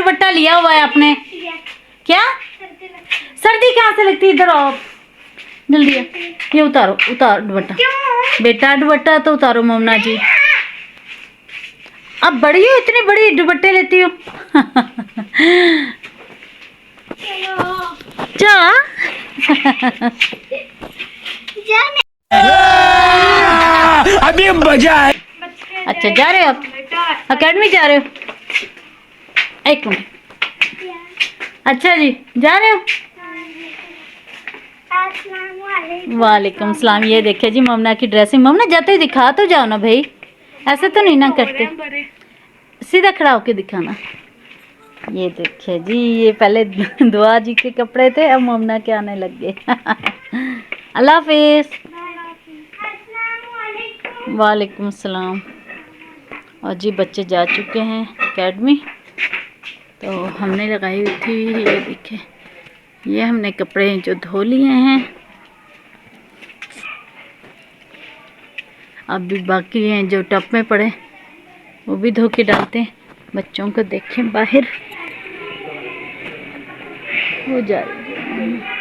दुपट्टा लिया हुआ है आपने? क्या सर्दी कहाँ से लगती है? इधर आओ जल्दी। ये उतारो, उतारो दुपट्टा बेटा, दुपट्टा तो उतारो मोमना जी। अब बड़ी हो, इतनी बड़ी दुपट्टे लेती हो। जा अभी मजा है। अच्छा जा रहे हो आप अकेडमी जा रहे हो? एक मिनट। अच्छा जी जा रहे हो? वालेकुम सलाम। ये देखिए जी मोमना की ड्रेसिंग। मोमना जाते ही दिखा तो जाओ ना भाई, ऐसे तो नहीं ना करते, सीधा खड़ा होके दिखाना। ये देखिए जी, ये पहले दुआ जी के कपड़े थे, अब मोमना के आने लग गए। अल्लाह हाफिज। वालेकुम सलाम। और जी बच्चे जा चुके हैं एकेडमी, तो हमने लगाई हुई थी, ये देखिए ये हमने कपड़े जो धो लिए हैं, अब भी बाकी हैं जो टब में पड़े वो भी धो के डालते हैं। बच्चों को देखें बाहर हो जा रही है।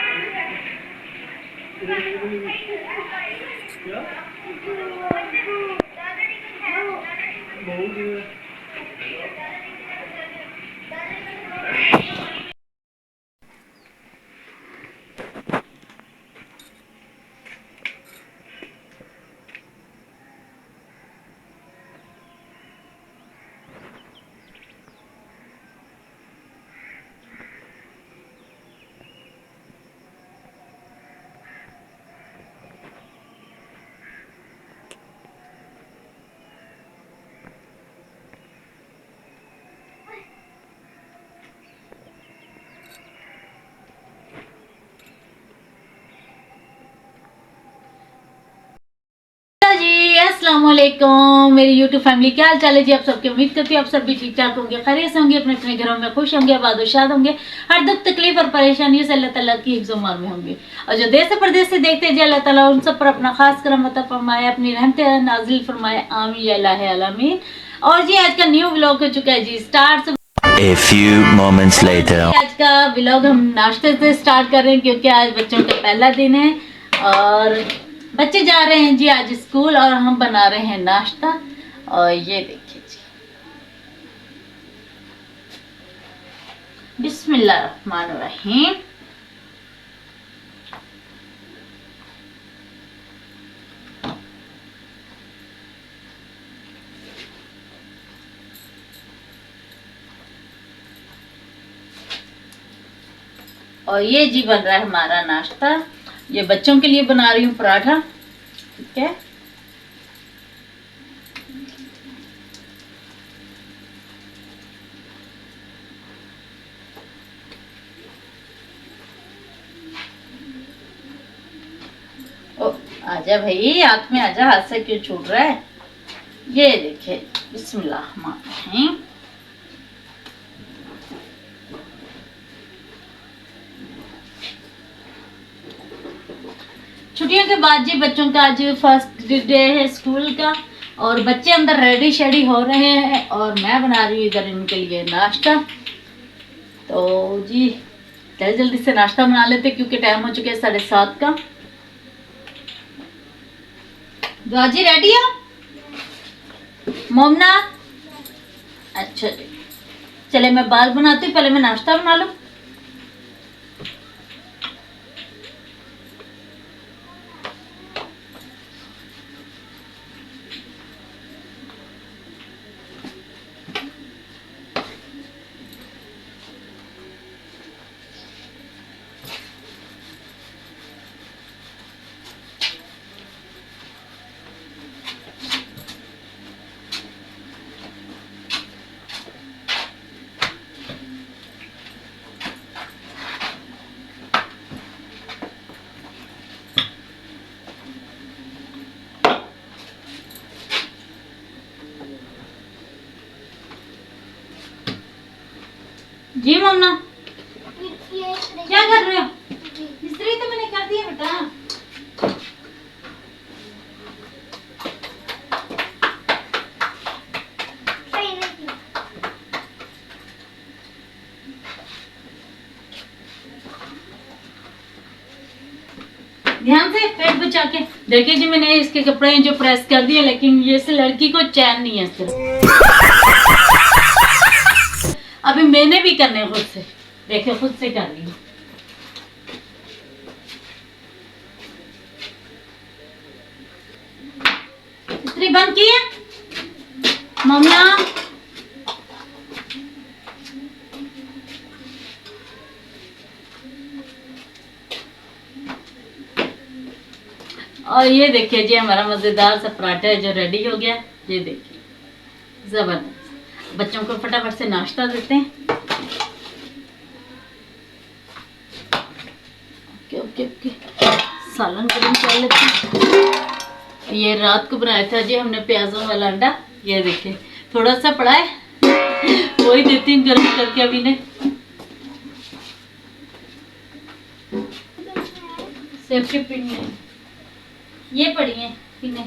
जी अस्सलाम वालेकुम मेरी यूट्यूब फैमिली, क्या हाल चाल है जी आप सबकी। उम्मीद करती हूँ आप सब भी ठीक ठाक होंगे, खैरियत से होंगे, अपने अपने घरों में खुश होंगे, आबाद और शाद होंगे, हर दुख तकलीफ और परेशानियों से अल्लाह ताला की हिफ्ज़-ओ-मान में होंगे। और जो देश से प्रदेश से देखते हैं जी अल्लाह ताला उन सब पर अपना खास करम अता फरमाए, अपनी रहमतें नाज़िल फरमाए, आमीन या अल्लाह आमीन। और जी आज का न्यू व्लॉग हो चुका है जी start. A few moments later. आज का व्लॉग हम नाश्ते से स्टार्ट कर रहे हैं क्योंकि आज बच्चों का पहला दिन है और बच्चे जा रहे हैं जी आज स्कूल, और हम बना रहे हैं नाश्ता। और ये देखिए जी, बिस्मिल्लाहिर्रहमानिर्रहीम। और ये जी बन रहा है हमारा नाश्ता। ये बच्चों के लिए बना रही हूँ पराठा, ठीक है। ओ आजा भाई, हाथ में आजा, हाथ से क्यों छूट रहा है। ये देखिए बिस्मिल्लाहिर्रहमानिर्रहीम। छुट्टियों के बाद जी बच्चों का आज फर्स्ट डे है स्कूल का, और बच्चे अंदर रेडी शेडी हो रहे हैं और मैं बना रही हूँ इधर इनके लिए नाश्ता। तो जी जल्दी जल्दी से नाश्ता बना लेते क्योंकि टाइम हो चुके हैं 7:30 का। दुआ जी रेडी हो? मोमना अच्छा जी, चले मैं बाल बनाती हूँ, पहले मैं नाश्ता बना लूँ। जी मोमना क्या कर रहे हो? इस्त्री तो मैंने कर दिया बेटा। ध्यान से पेट बचा के देखिए जी। मैंने इसके कपड़े जो प्रेस कर दिए, लेकिन ये से लड़की को चैन नहीं है सिर्फ। अभी मैंने भी करने खुद से, देखिए खुद से कर रही हूँ। इस्त्री बंद की है मम्मा। और ये देखिए जी हमारा मजेदार सा पराठा है जो रेडी हो गया। ये देखिए जबरदस्त। बच्चों को फटाफट से नाश्ता देते हैं। Okay okay okay. सालन गरम कर लेते हैं। ये रात को बनाया था जी हमने प्याजों वाला अंडा। ये देखिए थोड़ा सा पड़ा है, वही देती हूँ गर्म करके अभी ने। सेफ्टी पिन में ये पड़ी है पीने।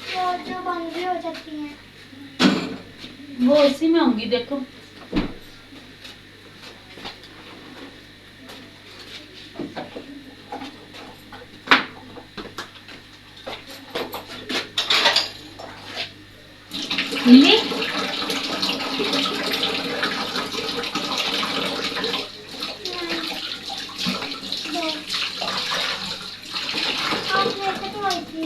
वो जो बंदी हो जाती हैं वो इसी में होंगी देखो। मिली आप लेके तो आई थी।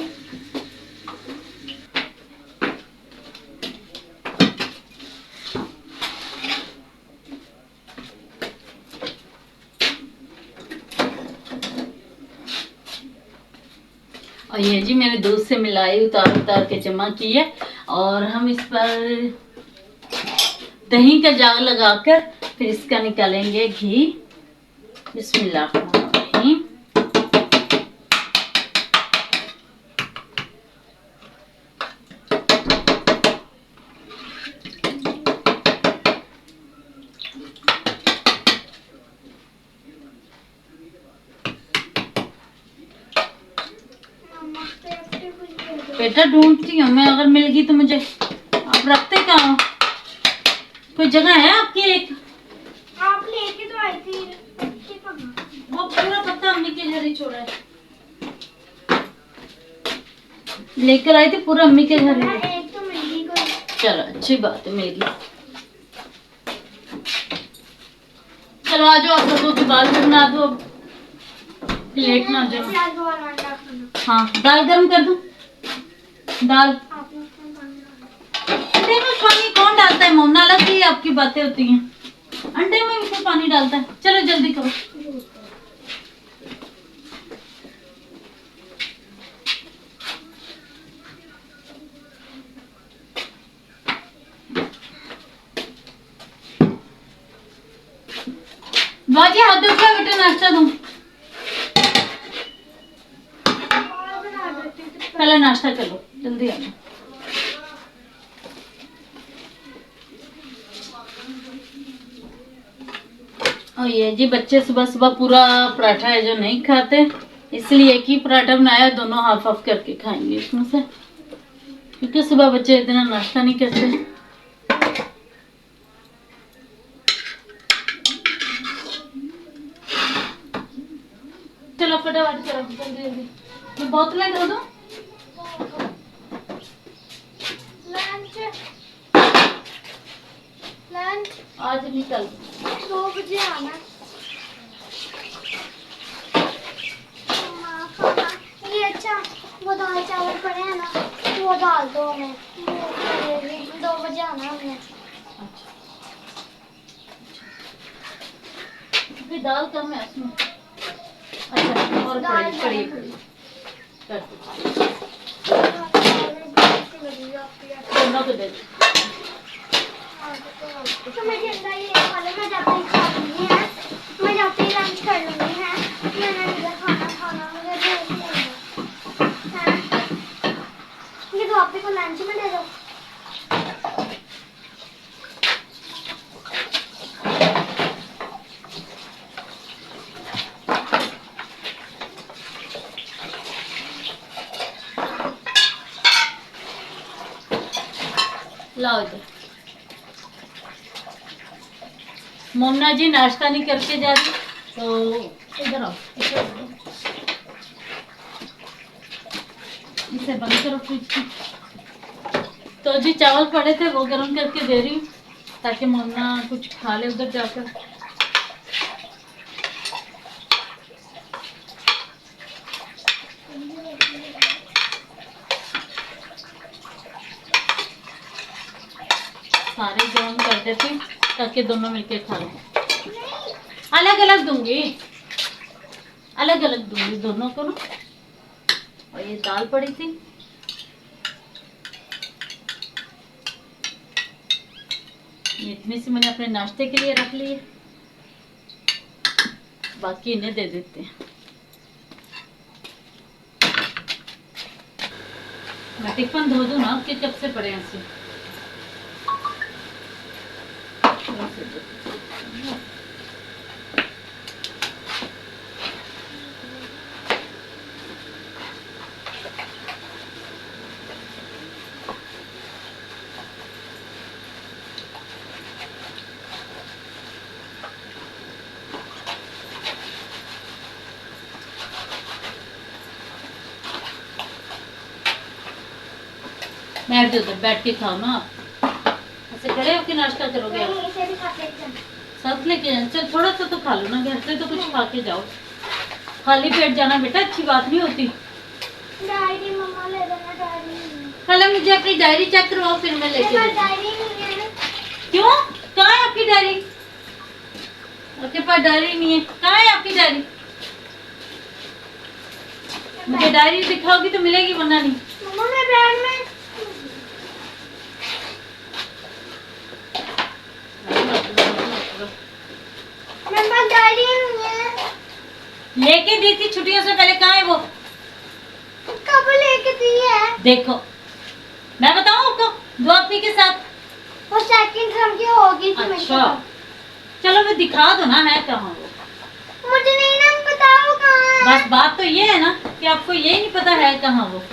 और ये जी मैंने दूध से मिलाई, उतार उतार के जमा की है। और हम इस पर दही का जाग लगाकर फिर इसका निकालेंगे घी। बिस्मिल्लाहिर्रहमानिर्रहीम। मम्मा सेफ्टी कुछ दे दो। बेटा ढूंढती हूँ मैं, अगर मिल गई तो मुझे। आप रखते कहाँ हो? कोई जगह है आपकी? एक आप लेके तो आई थी, रखी कहाँ? वो पूरा पत्ता अम्मी के घर ही छोड़ा है। लेकर आई थी पूरा अम्मी के घर ही। एक तो मिल गई कोई। चलो अच्छी बात है मेरी। चलो आ जाओ, आप लोगों की बाल बना दो, लेट ना हो जाओ। प्याज वाला अंडा खाना। हाँ दाल गर्म कर दूं? दाल आपने उसमें पानी डाला। अंडे में पानी कौन डालता है मोमना? अलग ही आपकी बातें होती हैं। अंडे में भी कोई पानी डालता है? चलो जल्दी करो। बाजी हाथ धो के बेटा नाश्ता दूं? और बना देती थी। पहले नाश्ता कर लो, जल्दी आना। और ये जी बच्चे सुबह सुबह पूरा पराठा है जो नहीं खाते, इसलिए एक ही पराठा बनाया, दोनों हाफ हाफ करके खाएंगे इसमें से, क्योंकि सुबह बच्चे इतना नाश्ता नहीं करते। चलो फटाफट करो जल्दी जल्दी। मैं बोतलें धो दूं? लंच लंच आज निकल 2 बजे आना। मम्मा खाना ये अच्छा, वो दाल चावल पड़े हैं ना, वो डाल दो हमें। 2 बजे आना हमने। फिर दाल कम है उसमें। अच्छा और दाल पड़ी ज़्यादा पड़ी कर दो। दोनों को दे दो। तो मैं जिंदा ही खा लो, मैं जाते ही खा लूंगी है, मैं जाते ही लंच कर लूंगी है। मैंने इधर खाना खाना मुझे जल्दी है। ये भाभी को लंच में दे दो। लाओ इधर। मोमना जी नाश्ता नहीं करके जा रही, तो इधर आओ, इधर आओ। इसे बंद करो फ्रिज की। तो जी चावल पड़े थे वो गर्म करके दे रही हूँ ताकि मम्मा कुछ खा ले उधर जाकर। सारे गर्म कर देती हूँ ताकि दोनों मिलके खा लें। अलग अलग दूंगी, अलग अलग दूंगी दोनों को ना। और ये दाल पड़ी थी, ये इतनी सी मैंने अपने नाश्ते के लिए रख ली है, बाकी इन्हें दे देते हैं। मैं टिफिन धो दूं ना कि कब से पड़े हैं ऐसे। बैठ जाओ, बैठ के खाओ ना। ऐसे खड़े होके नाश्ता करोगे आप? नहीं, इसे भी खा लेते हैं। साथ लेके जाना। चल थोड़ा सा तो खा लो ना, घर से तो कुछ खा के जाओ। खाली पेट जाना बेटा अच्छी बात नहीं होती। डायरी मम्मा ले देना, डायरी नहीं है। पहले मुझे अपनी डायरी चेक करवाओ फिर मैं लेके मेरे पास देती हूँ। डायरी नहीं है। क्यों? कहाँ है आपकी डायरी? आपके पास डायरी नहीं है? कहाँ है आपकी डायरी? मुझे डायरी दिखाओगी तो मिलेगी, वरना नहीं। मम्मा मेरे बैग में मेरे पास डायरी नहीं है। लेके दी थी छुट्टियों से पहले, कहाँ है वो? कब लेके दी है? देखो, मैं बताऊँ आपको दुआफी के साथ। वो सेकंड टर्म की होगी तो अच्छा चलो मैं दिखा दो ना है कहाँ वो। मुझे नहीं ना, बताओ कहाँ है। बस बात तो ये है ना कि आपको ये नहीं पता है कहाँ वो।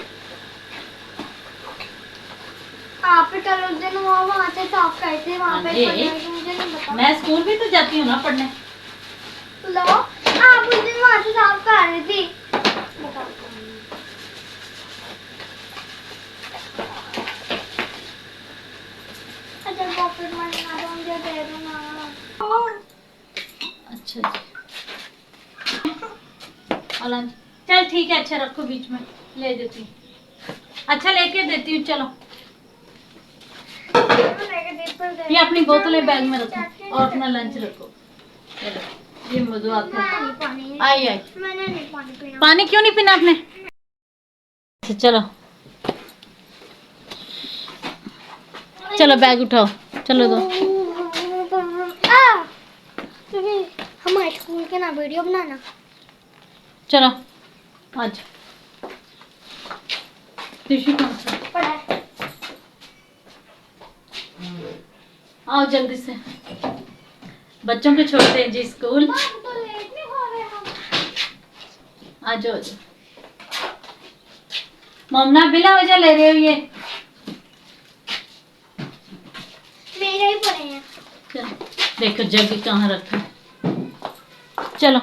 आप ही कल उस दिन वो वहाँ से साफ करते वहाँ पे हाँ जी। पढ़ने की मुझे नहीं पता। मैं स्कूल भी तो जाती हूँ ना पढ़ने। लो, आप उस दिन वहाँ से साफ कर रही थी। बताओ। अच्छा पॉकेट मनी ना दो, मुझे दे दो ना। अच्छा जी अलन, चल ठीक है, अच्छा रखो बीच में, ले देती हूँ। अच्छा लेके देती हूँ, चलो ये अपनी बोतलें बैग में रखो और अपना लंच रखो। चलो ये मधु आता है। पानी आई आई, मैंने नहीं पानी पीना। पानी क्यों नहीं पीना आपने? अच्छा, चलो चलो बैग उठाओ, चलो दो। क्योंकि हमारे स्कूल के ना वीडियो बनाना। चलो आज टिश्यू कौन सा? पड़ा है। आओ जल्दी से, बच्चों को छोड़ते हैं जी स्कूल। तो लेट नहीं हो रहे हम। आ जाओ आ जाओ। ममना बिला वजह ले रहे हो ये? मेरे ही पड़े हैं। चलो देखो जग कहाँ रखा है। चलो